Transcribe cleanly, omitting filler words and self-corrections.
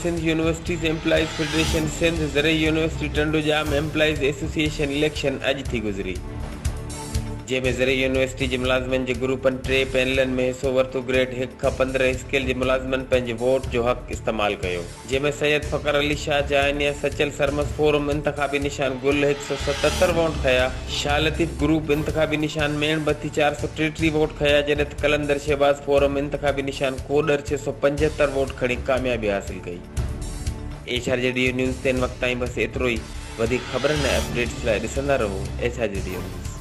Sindh universities employees federation Sindh ज़रई university Tando Jam employees association election अॼु थी गुज़री, जंहिंमें ज़रई यूनिवर्सिटी जे मुलाज़िमनि जे ग्रुपनि 3 पैनलनि में हिसो वरितो। ग्रेड 1 खां 15 स्केल जे मुलाज़िमनि पंहिंजे वोट जो हक़ इस्तेमालु कयो, जंहिंमें सैयद फ़खर अली शाह जहानिया सचल सरमस फोरम इंतख़ाबी निशान गुल 177 वोट खया। शाह लतीफ़ ग्रुप इंतख़ाबी निशान मेणबत्ती 433 वोट खया, जॾहिं त कलंदर शहबाज़ फोरम इंतख़ाबी निशान कोडर 675 वोट खणी कामयाबी हासिल कई। एचआरजे न्यूज़ ते इन वक़्त ताईं बस एतिरो ई। वधीक ख़बरनि ऐं अपडेट्स लाइ ॾिसंदा रहो एचआरजे न्यूज़।